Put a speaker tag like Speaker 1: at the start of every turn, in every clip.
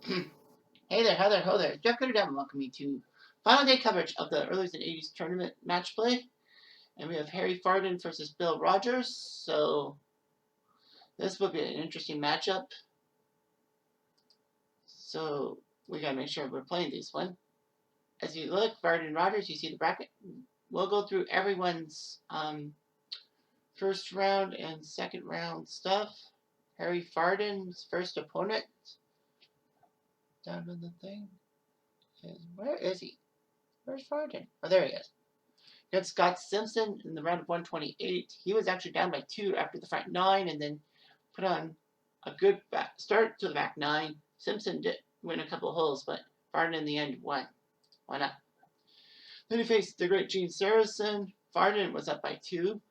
Speaker 1: Hey there, how there, ho there. Jeff Gooder and welcome you to final day coverage of the Earlies80s tournament match play. And we have Harry Farden versus Bill Rogers. So this will be an interesting matchup. So we gotta make sure we're playing this one. As you look, Farden and Rogers, you see the bracket. We'll go through everyone's first round and second round stuff. Harry Farden's first opponent. Down on the thing. Where is he? Where's Farden? Oh, there he is. Against Scott Simpson in the round of 128. He was actually down by 2 after the front 9 and then put on a good back start to the back 9. Simpson did win a couple of holes, but Farden in the end won. Why not? Then he faced the great Gene Saracen. Farden was up by 2.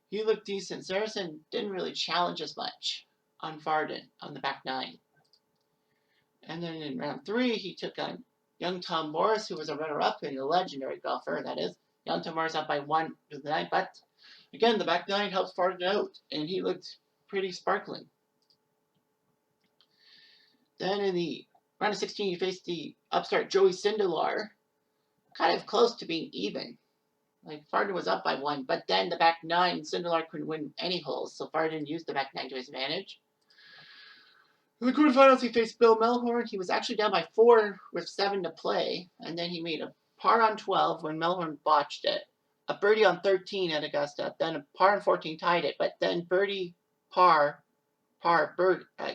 Speaker 1: He looked decent. Saracen didn't really challenge as much on Farden on the back 9. And then in round 3, he took on young Tom Morris, who was a runner-up and a legendary golfer, that is. Young Tom Morris up by 1 to the 9, but again, the back 9 helped Farden out, and he looked pretty sparkling. Then in the round of 16, he faced the upstart Joey Sindelar, kind of close to being even. Like, Farden was up by 1, but then the back 9, Sindelar couldn't win any holes, so Farden used the back 9 to his advantage. In the quarterfinals, he faced Bill Melhorn. He was actually down by 4 with 7 to play, and then he made a par on 12 when Melhorn botched it. A birdie on 13 at Augusta, then a par on 14 tied it, but then birdie, par,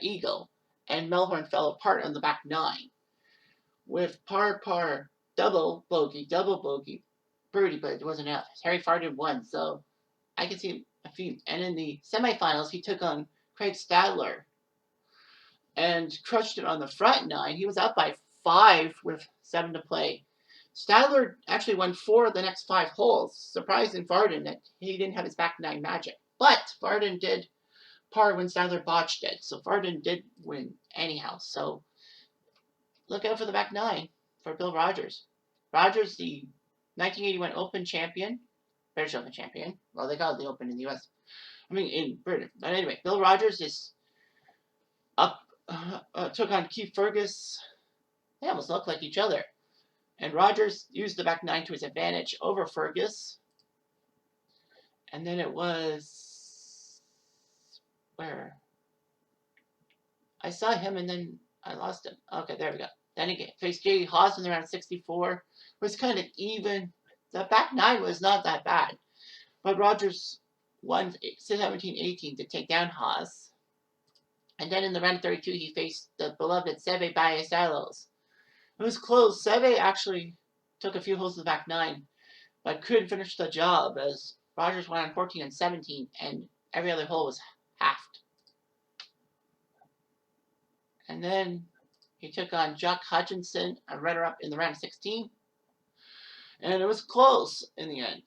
Speaker 1: eagle, and Melhorn fell apart on the back 9. With par, double bogey, birdie, but it wasn't enough. Harry Farden won, so I can see a few. And in the semifinals, he took on Craig Stadler and crushed it on the front 9. He was up by 5 with 7 to play. Stadler actually won 4 of the next 5 holes, surprising Farden that he didn't have his back 9 magic. But Farden did par when Stadler botched it, so Farden did win anyhow. So look out for the back 9 for Bill Rogers. Rogers, the 1981 Open champion, British Open champion. Well, they call it the Open in the U.S. I mean, in Britain. But anyway, Bill Rogers is up. Took on Keith Fergus. They almost look like each other. And Rogers used the back 9 to his advantage over Fergus. And then it was... where? I saw him and then I lost him. Okay, there we go. Then he faced J.D. Haas in the round 64. It was kind of even. The back 9 was not that bad. But Rogers won 17-18 to take down Haas. And then in the round 32, he faced the beloved Seve Ballesteros. It was close. Seve actually took a few holes to the back 9, but couldn't finish the job as Rogers won on 14 and 17, and every other hole was halved. And then he took on Jock Hutchinson, a runner-up in the round 16. And it was close in the end.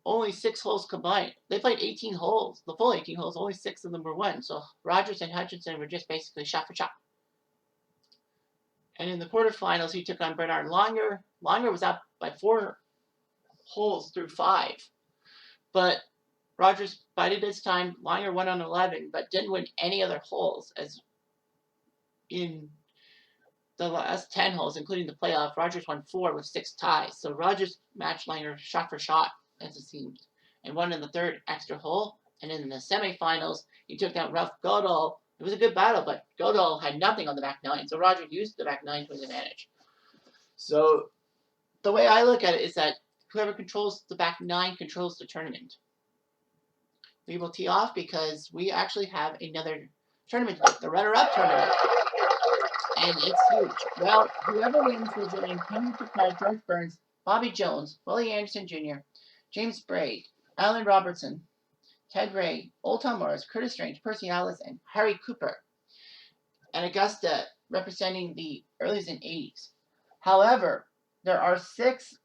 Speaker 1: Only 6 holes combined. They played 18 holes. The full 18 holes, only 6 of them were won. So Rogers and Hutchinson were just basically shot for shot. And in the quarterfinals, he took on Bernard Langer. Langer was up by 4 holes through 5. But Rogers bided his time. Langer won on 11, but didn't win any other holes. As in the last 10 holes, including the playoff, Rogers won 4 with 6 ties. So Rogers matched Langer shot for shot, as it seemed, and won in the 3rd extra hole. And in the semifinals, he took down Ralph Goodall. It was a good battle, but Goodall had nothing on the back 9, so Rogers used the back 9 to his advantage. So the way I look at it is that whoever controls the back 9 controls the tournament. We will tee off because we actually have another tournament, the runner-up tournament. And it's huge. Well, whoever wins will join Henry Picard, George Burns, Bobby Jones, Willie Anderson Jr., James Braid, Alan Robertson, Ted Ray, Old Tom Morris, Curtis Strange, Percy Ellis, and Harry Cooper. And Augusta representing the Earlies and 80s. However, there are 6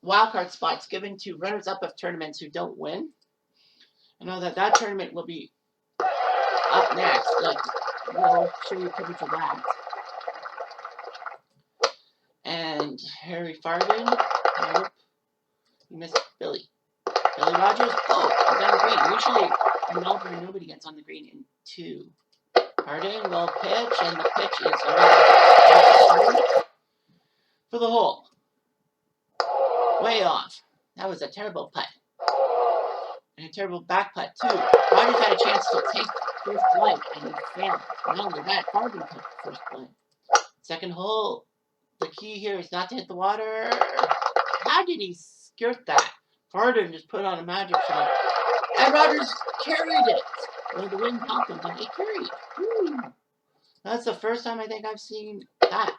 Speaker 1: wildcard spots given to runners-up of tournaments who don't win. I know that tournament will be up next. We'll show you coverage of that. And Harry Farden. Nope. You missed Billy. Billy Rogers. Oh, he's on the green. Usually in Melbourne, nobody gets on the green in 2. Harding will pitch, and the pitch is for the hole. Way off. That was a terrible putt. And a terrible back putt, too. Rogers had a chance to take first play, and he failed. Not only that, Harding took first play. Second hole, the key here is not to hit the water. How did he skirt that? Harding just put on a magic shot. And Rogers carried it. Well, the wind helped him, but he carried it. Woo. That's the first time I think I've seen that.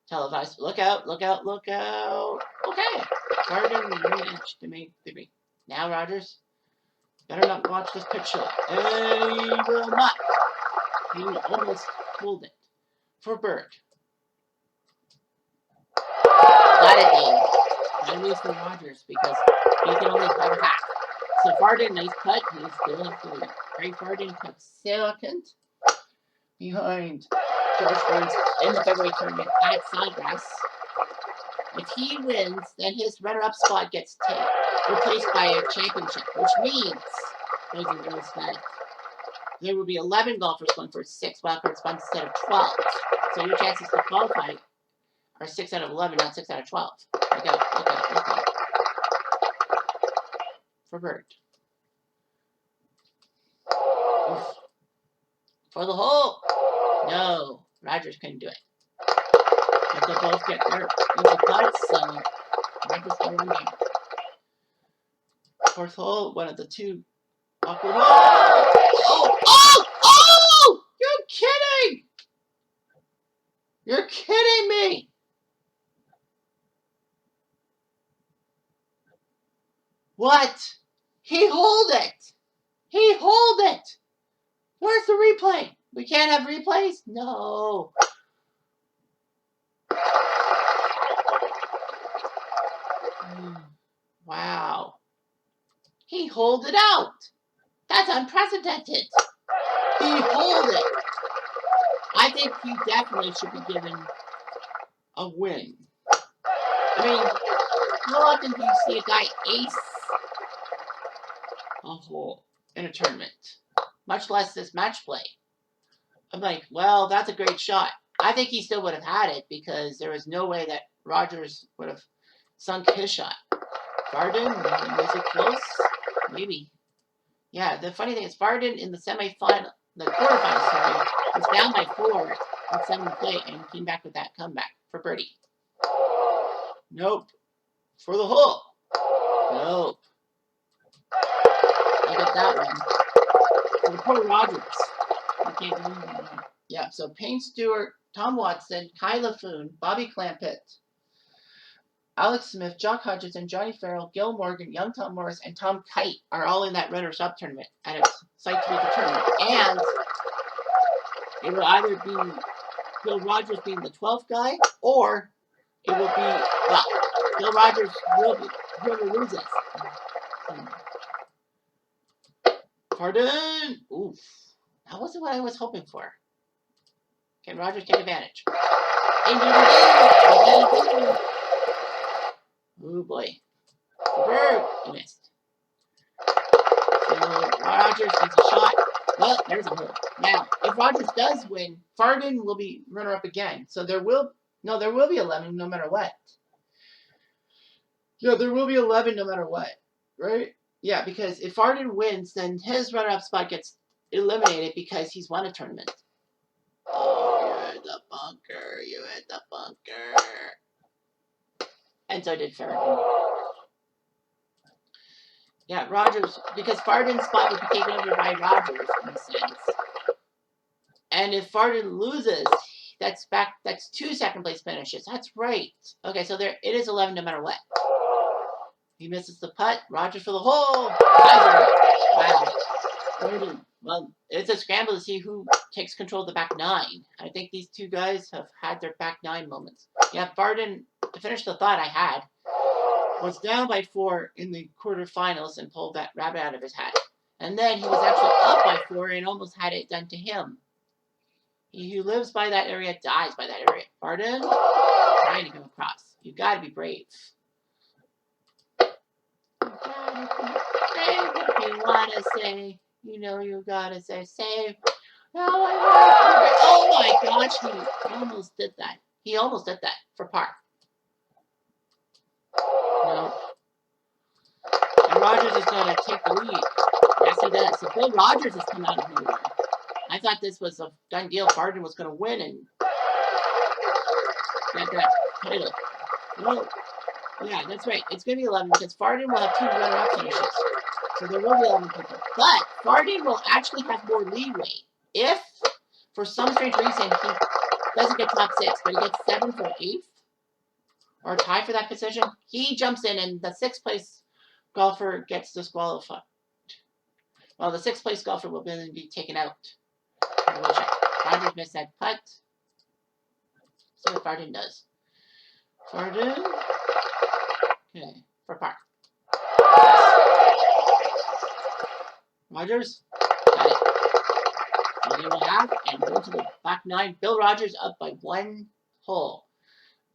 Speaker 1: Televised. Look out, look out, look out. Okay. Harding managed to make the green. Now, Rogers, better not watch this pitch shot. And he will not. He almost pulled it for bird. Got it, Dave. That is for Rogers because he can only have half. So Harding, nice putt. He's still in the lead. Ray Harding took second behind George Burns in the February tournament at Sawgrass. If he wins, then his runner-up spot gets replaced by a championship, which means, boys and girls, that there will be 11 golfers going for 6 wildcard spots instead of 12. So your chances to qualify are 6 out of 11, not 6 out of 12. Look out, look out, look out. For bird. Oof. For the hole. No, Rogers couldn't do it. But they both get their easy putts, so Rogers got one down. Fourth hole, one of the two awkward holes. Oh! You're kidding! You're kidding me! What? He holed it! He holed it! Where's the replay? We can't have replays? No. Wow. He holed it out. That's unprecedented. He holed it. I think he definitely should be given a win. I mean, how often do you see a guy ace a hole in a tournament? Much less this match play. I'm like, well, that's a great shot. I think he still would have had it because there was no way that Rogers would have sunk his shot. Varden, was it close? Maybe. Yeah, the funny thing is Varden in the semifinal, the quarterfinals, sorry, was down by 4 in 7 play and came back with that comeback for birdie. Nope. For the hole. Nope. Look at that one. For the poor Rogers. I can't believe that. Yeah, so Payne Stewart, Tom Watson, Kai Laffoon, Bobby Clampett, Alex Smith, Jock Hutchinson, Johnny Farrell, Gil Morgan, Young Tom Morris, and Tom Kite are all in that runners-up tournament, and it's psyched to be the tournament. And it will either be Bill Rogers being the 12th guy, or it will be, well, Bill Rogers will be whoever loses. Pardon? Oof. That wasn't what I was hoping for. Can Rogers take advantage? Oh boy. He missed. So Rogers gets a shot. Well, there's a hole. Now, if Rogers does win, Farden will be runner-up again. So there will be 11 no matter what. Yeah, there will be 11 no matter what, right? Yeah, because if Farden wins, then his runner-up spot gets eliminated because he's won a tournament. Oh, you hit the bunker. You hit the bunker. And so did Farden. Yeah, Rogers, because Farden's spot would be taken over by Rogers in a sense. And if Farden loses, that's 2 second-place finishes. That's right. Okay, so there it is 11 no matter what. He misses the putt. Rogers for the hole. Wow. Farden. Well, it's a scramble to see who takes control of the back 9. I think these two guys have had their back 9 moments. Yeah, Farden, to finish the thought I had, was down by 4 in the quarterfinals and pulled that rabbit out of his hat. And then he was actually up by 4 and almost had it done to him. He who lives by that area dies by that area. Pardon? Trying to come across. You've got to be brave. You gotta say what you want to say. You know you got to say Oh my gosh, he almost did that. He almost did that for par. No. And Rogers is going to take the lead. Yes, he does. So Bill Rogers has come out of nowhere. I thought this was a done deal. Farden was going to win and get that title. No. Yeah, that's right. It's going to be 11 because Farden will have 2 runner-up finishes. So there will be 11 people. But Farden will actually have more leeway. If, for some strange reason, he doesn't get top 6, but he gets 7th or 8th, or tie for that position, he jumps in and the 6th place golfer gets disqualified. Well, the 6th place golfer will then be taken out. Rogers missed that putt. See what Farden does. Farden. Okay, for par. Rogers. Got it. So they will have and go to the back 9. Bill Rogers up by 1 hole.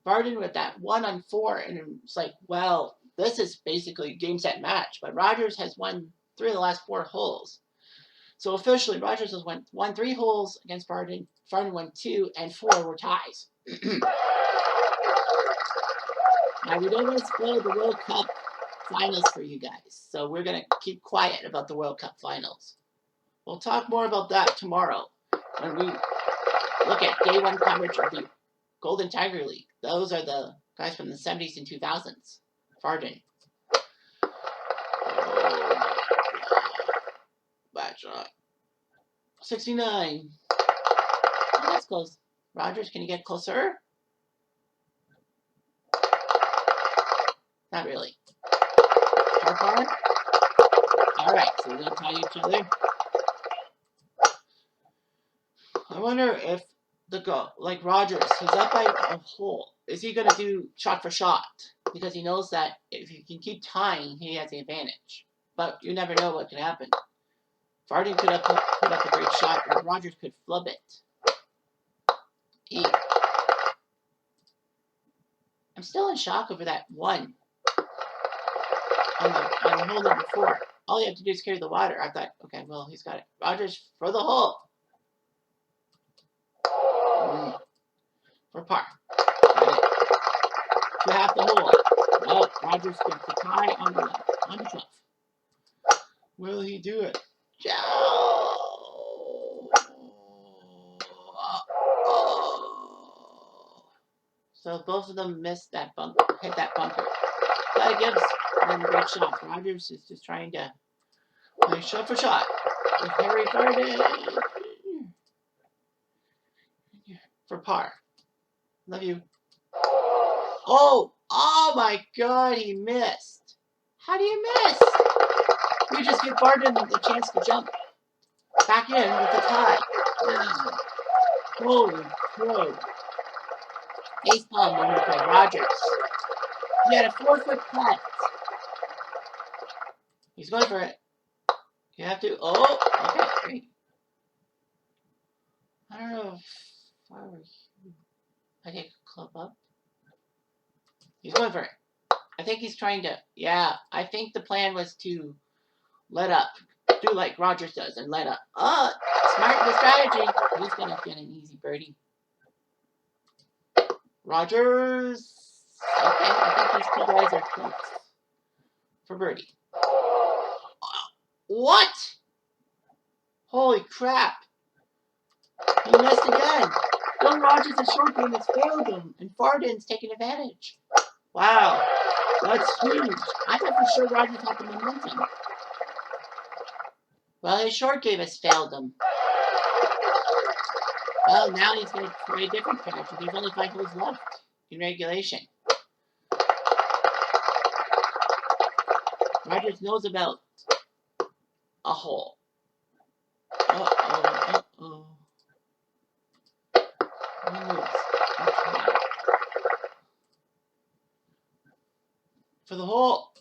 Speaker 1: Farden with that 1 on 4, and it's like, well, this is basically game, set, match. But Rogers has won 3 of the last 4 holes. So officially, Rogers has won 3 holes against Farden. Farden won 2, and 4 were ties. Now, we don't want to spoil the World Cup finals for you guys, so we're going to keep quiet about the World Cup finals. We'll talk more about that tomorrow when we look at day 1 coverage of the Golden Tiger League. Those are the guys from the 70s and 2000s. Farden. Bad shot. 69. Oh, that's close. Rogers, can you get closer? Not really. Par. All right, so we're going to tie each other. I wonder if like Rogers, he's up by a hole. Is he going to do shot for shot? Because he knows that if he can keep tying, he has the advantage. But you never know what can happen. Farden could have put up a great shot, or Rogers could flub it. I'm still in shock over that 1 on hole number 4. All you have to do is carry the water. I thought, okay, well, he's got it. Rogers for the hole. For par. To half the hole. Oh, Rogers gets the tie on the 12th. Will he do it? So both of them missed that bunker, hit that bunker. But it gives them great shots. Rogers is just trying to play shot for shot with Harry Farden for par. Love you. Oh my God, he missed. How do you miss? You just give Farden the chance to jump back in with the tie. Wow. Holy crow. Ace palm moment by Rogers. He had a 4-foot putt. He's going for it. You have to. Oh, okay, great. I don't know if I take a club up. He's going for it. I think he's trying to. Yeah, I think the plan was to let up. Do like Rogers does and let up. Oh, smart the strategy. He's going to get an easy birdie. Rogers. Okay, I think these 2 guys are close for birdie. What? Holy crap. He missed again. Bill Rogers' short game has failed him, and Farden's taking advantage. Wow. That's huge. I thought for sure Rogers had the momentum. Well, his short game has failed him. Well, now he's going to try a different strategy. There's only 5 holes left in regulation. Rogers knows about a hole. Uh-oh. For the hole.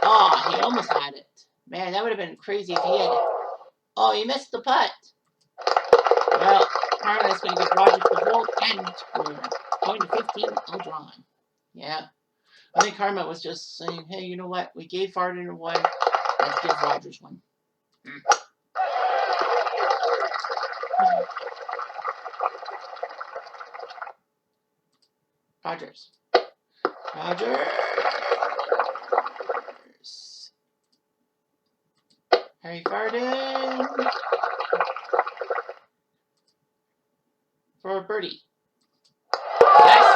Speaker 1: Oh, he almost had it. Man, that would have been crazy if he had it. Oh, he missed the putt. Well, Karma is going to give Rogers the hole, and we're going to 15 all drawn. Yeah. I think Karma was just saying, hey, you know what? We gave Farden a 1. Let's give Rogers 1. Rogers. Rogers. Harry Varden. For a birdie. Yes!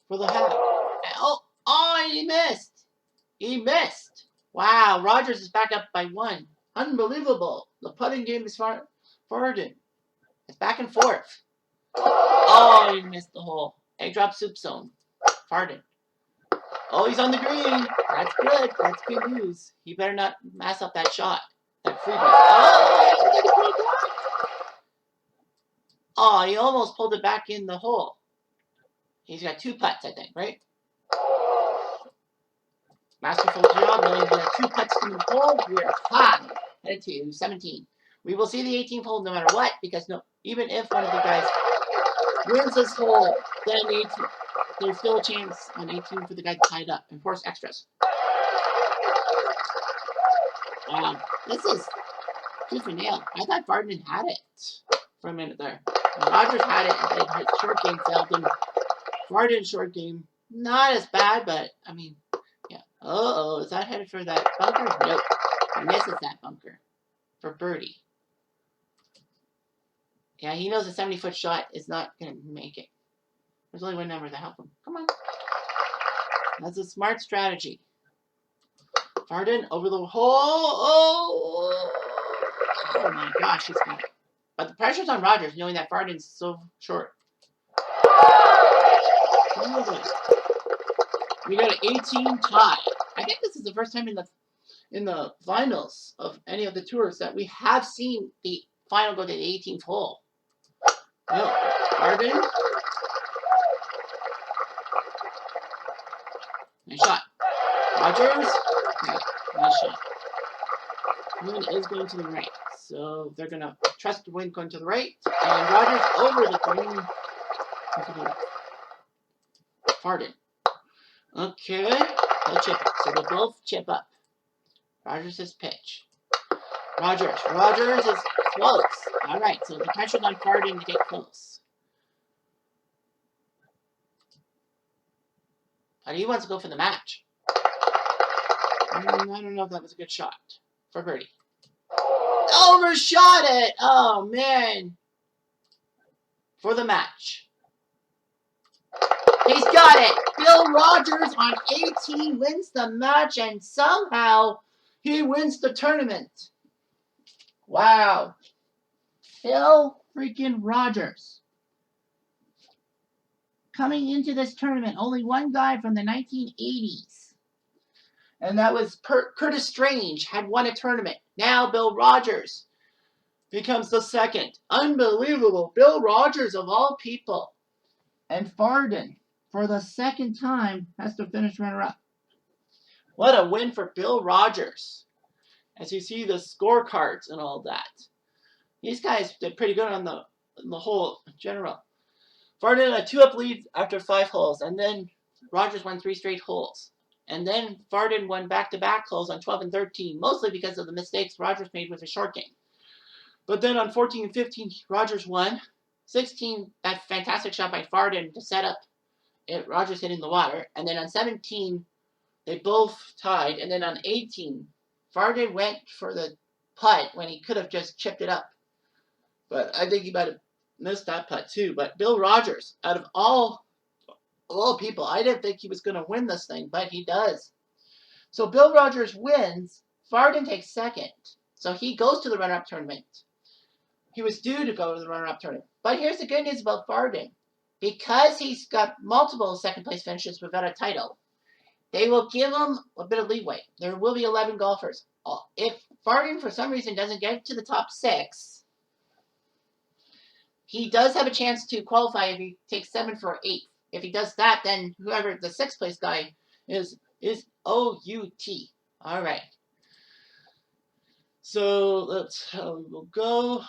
Speaker 1: For the hat. Oh, he missed. He missed. Wow, Rogers is back up by 1. Unbelievable. The putting game is Varden. It's back and forth. Oh, he missed the hole. Egg drop soup zone. Varden. Oh, he's on the green. That's good. That's good news. He better not mess up that shot. That freebie. Oh, he almost pulled it back in the hole. He's got 2 putts, I think, right? Masterful job. Knowing the 2 putts in the hole. We're hot. Headed to 17. We will see the 18th hole no matter what, because even if one of the guys wins this hole, then there's still a chance on 18 for the guy to tie it up. And of course, extras. This is tooth and nail. I thought Varden had it for a minute there. Rogers had it, and his short game failed him. Varden's short game, not as bad, but, I mean, yeah. Uh-oh, is that headed for that bunker? Nope. He misses that bunker for birdie. Yeah, he knows a 70-foot shot is not going to make it. There's only one number to help him. Come on. That's a smart strategy. Varden over the hole. Oh my gosh, he's got it. But the pressure's on Rogers, knowing that Varden's so short. We got an 18 tie. I think this is the first time in the finals of any of the tours that we have seen the final go to the 18th hole. No, Varden. Nice shot. Rogers. Okay, nice shot. Wind is going to the right. So they're going to trust the wind going to the right. And Rogers over the green. Varden. Okay. They'll chip it. So they both chip up. Rogers' pitch. Rogers is close. All right. So the pressure's on Varden to get close. But he wants to go for the match. I don't know if that was a good shot for birdie. Overshot it! Oh, man. For the match. He's got it. Bill Rogers on 18 wins the match, and somehow he wins the tournament. Wow. Bill freaking Rogers. Coming into this tournament, only one guy from the 1980s. And that was Curtis Strange had won a tournament. Now Bill Rogers becomes the second. Unbelievable. Bill Rogers of all people. And Varden, for the second time, has to finish runner-up. What a win for Bill Rogers. As you see the scorecards and all that. These guys did pretty good on the whole general. Varden had a 2-up lead after 5 holes, and then Rogers won 3 straight holes. And then Varden won back-to-back holes on 12 and 13, mostly because of the mistakes Rogers made with his short game. But then on 14 and 15, Rogers won. 16, that fantastic shot by Varden to set up Rogers hitting the water. And then on 17, they both tied. And then on 18, Varden went for the putt when he could have just chipped it up. But I think he might have missed that putt too. But Bill Rogers, out of all people, I didn't think he was going to win this thing, but he does. So Bill Rogers wins. Varden takes second. So he goes to the runner-up tournament. He was due to go to the runner-up tournament. But here's the good news about Varden. Because he's got multiple second-place finishes without a title, they will give him a bit of leeway. There will be 11 golfers. If Varden, for some reason, doesn't get to the top 6, he does have a chance to qualify if he takes 7 for 8. If he does that, then whoever the 6th-place guy is O-U-T. All right. So that's how we will go.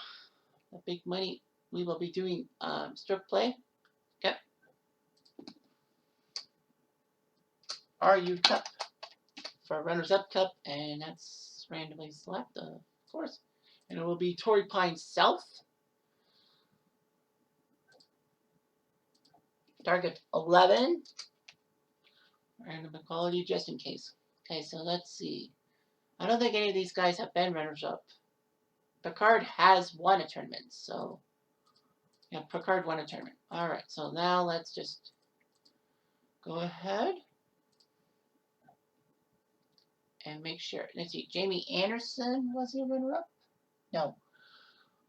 Speaker 1: The big money, we will be doing stroke play. Okay. RU Cup for Runners-Up Cup, and that's randomly select, of course. And it will be Torrey Pines South. Target 11. Random equality just in case. Okay, so let's see. I don't think any of these guys have been runners-up. Picard has won a tournament, so yeah, Picard won a tournament. All right, so now let's just go ahead and make sure. Let's see. Jamie Anderson was he a runner-up? No.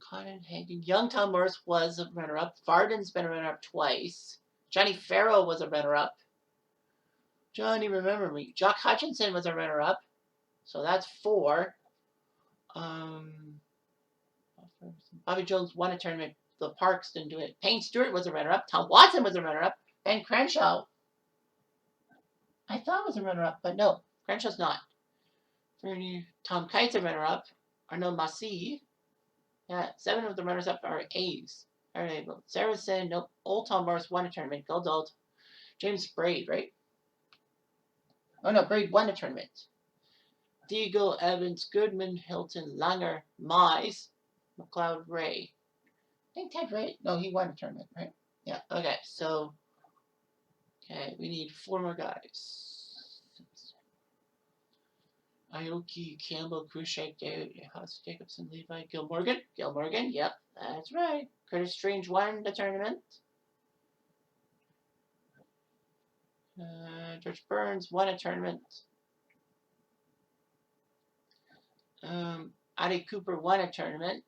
Speaker 1: Conan Hagen. Young Tom Morris was a runner-up. Varden's been a runner-up twice. Johnny Farrell was a runner-up. Johnny, remember me. Jock Hutchinson was a runner-up. So that's 4. Bobby Jones won a tournament. The Parks didn't do it. Payne Stewart was a runner-up. Tom Watson was a runner-up. Ben Crenshaw, I thought was a runner-up, but no, Crenshaw's not. Tom Kite's a runner-up. Arnaud Massey. Yeah, 7 of the runners-up are A's. All right, well, Saracen, nope. Old Tom Morris won a tournament. Goldalt. James Braid, right? Oh no, Braid won a tournament. Deagle, Evans, Goodman, Hilton, Langer, Mize, McLeod, Ray. I think Ted Ray. No, he won a tournament, right? Yeah. Okay, so okay, we need 4 more guys. Aoki, Campbell, Khrushchev, David, Haas, Jacobson, Levi, Gil Morgan. Gil Morgan, yep, that's right. Curtis Strange won the tournament. George Burns won a tournament. Adi Cooper won a tournament.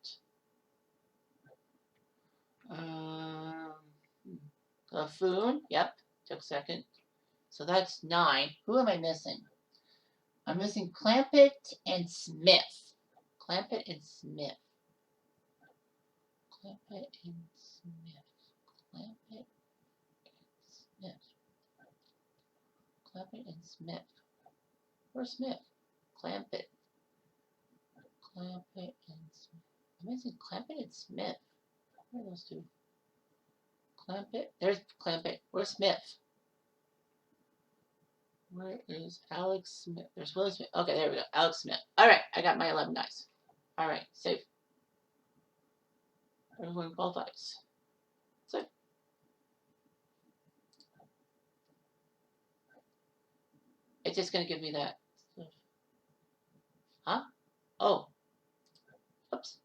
Speaker 1: LaFoon, yep, took second. So that's 9. Who am I missing? I'm missing Clampett and Smith. Clampett and Smith. Clampett and Smith. Clampett and Smith. Clampett and Smith. Where's Smith? Clampett. Clampett and Smith. I'm missing Clampett and Smith. Where are those two? Clampett. There's Clampett. Where's Smith? Where is Alex Smith? There's Willie Smith. Okay, there we go. Alex Smith. All right, I got my 11 guys. All right, safe. Everyone qualifies. Safe. It's just going to give me that. Huh? Oh. Oops.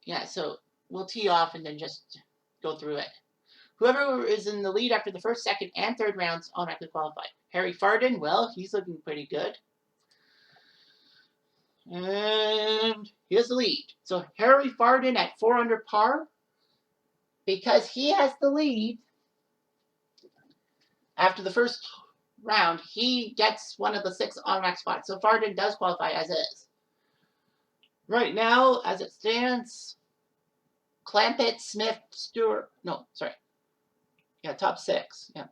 Speaker 1: Yeah, so we'll tee off and then just go through it. Whoever is in the lead after the first, second, and third rounds automatically qualified. Harry Farden, well, he's looking pretty good. And here's the lead. So Harry Farden at 4 under par. Because he has the lead after the first round, he gets one of the 6 automatic spots. So Farden does qualify as is. Right now, as it stands, Clampett, Smith, Stewart. No, sorry. Yeah, top 6. Yeah.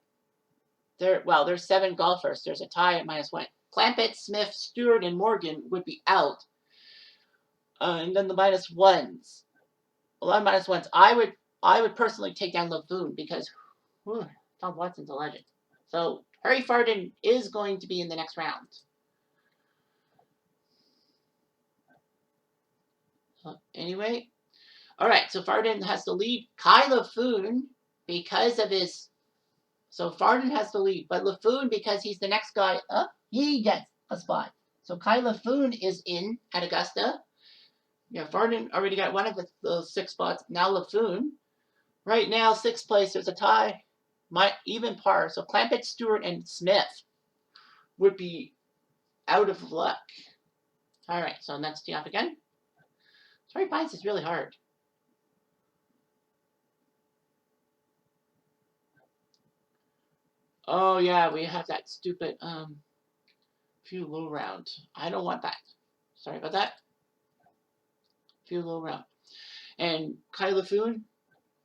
Speaker 1: There's 7 golfers. There's a tie at -1. Clampett, Smith, Stewart, and Morgan would be out. And then the -1s. A lot of -1s. I would personally take down LaFoon because Tom Watson's a legend. So Harry Farden is going to be in the next round. Anyway. All right, so Farden has the lead. Kai LaFoon, because of his... So Farden has the lead, but LaFoon, because he's the next guy up, he gets a spot. So Kai LaFoon is in at Augusta. Yeah, Farden already got one of those 6 spots. Now LaFoon. Right now, 6th place, there's a tie. Even par. So Clampett, Stewart, and Smith would be out of luck. All right, so let's tee off again. Torrey Pines is really hard. Oh, yeah, we have that stupid few low round. I don't want that. Sorry about that. Few low round. And Kai LaFoon.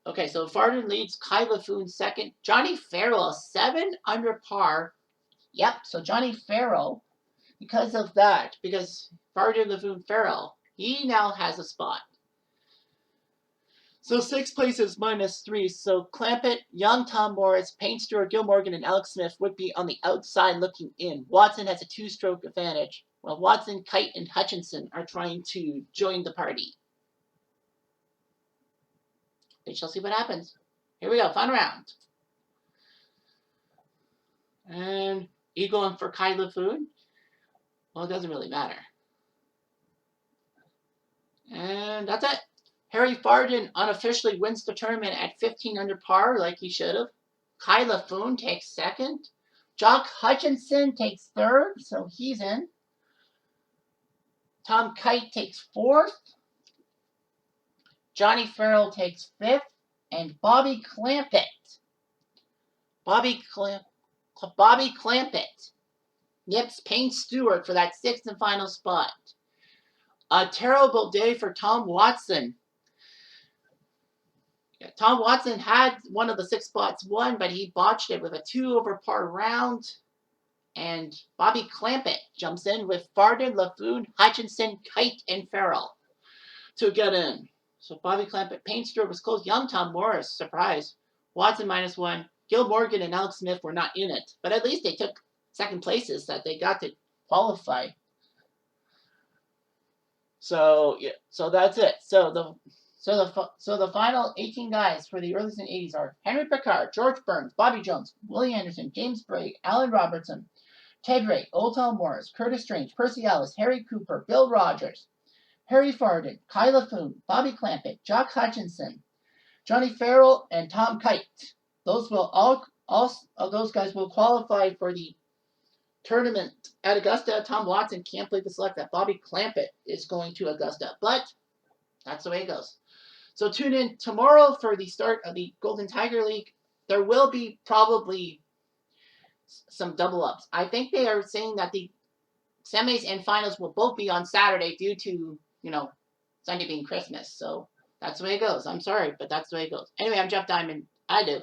Speaker 1: Okay, so Farden leads. Kai LaFoon second. Johnny Farrell, 7 under par. Yep, so Johnny Farrell, because of that, because Farden, LaFoon, Farrell, he now has a spot. So 6th place is -3. So Clampett, Young, Tom Morris, Payne Stewart, Gil Morgan, and Alex Smith would be on the outside looking in. Watson has a 2-stroke advantage, while Watson, Kite, and Hutchinson are trying to join the party. We shall see what happens. Here we go, final round. And you going for Kyla Food? Well, it doesn't really matter. And that's it. Harry Farden unofficially wins the tournament at 15 under par, like he should have. Kyla Foon takes second. Jock Hutchinson takes third, so he's in. Tom Kite takes fourth. Johnny Farrell takes fifth. And Bobby Clampett. Bobby Clampett yips Payne Stewart for that sixth and final spot. A terrible day for Tom Watson. Tom Watson had one of the 6 spots won, but he botched it with a 2 over par round. And Bobby Clampett jumps in with Farden, LaFoon, Hutchinson, Kite, and Farrell to get in. So Bobby Clampett, Payne Stewart was close. Young Tom Morris, surprise. Watson -1. Gil Morgan and Alex Smith were not in it, but at least they took second places that they got to qualify. So yeah, so that's it. So the final 18 guys for the Earlies and 80s are Henry Picard, George Burns, Bobby Jones, Willie Anderson, James Bragg, Alan Robertson, Ted Ray, Old Tom Morris, Curtis Strange, Percy Ellis, Harry Cooper, Bill Rogers, Harry Farden, Kyla Foon, Bobby Clampett, Jock Hutchinson, Johnny Farrell, and Tom Kite. Those will all of those guys will qualify for the tournament at Augusta. Tom Watson can't believe the select that Bobby Clampett is going to Augusta, but that's the way it goes. So tune in tomorrow for the start of the Golden Tiger League. There will be probably some double ups. I think they are saying that the semis and finals will both be on Saturday due to, Sunday being Christmas. So that's the way it goes. I'm sorry, but that's the way it goes. Anyway, I'm Jeff Diamond. I do.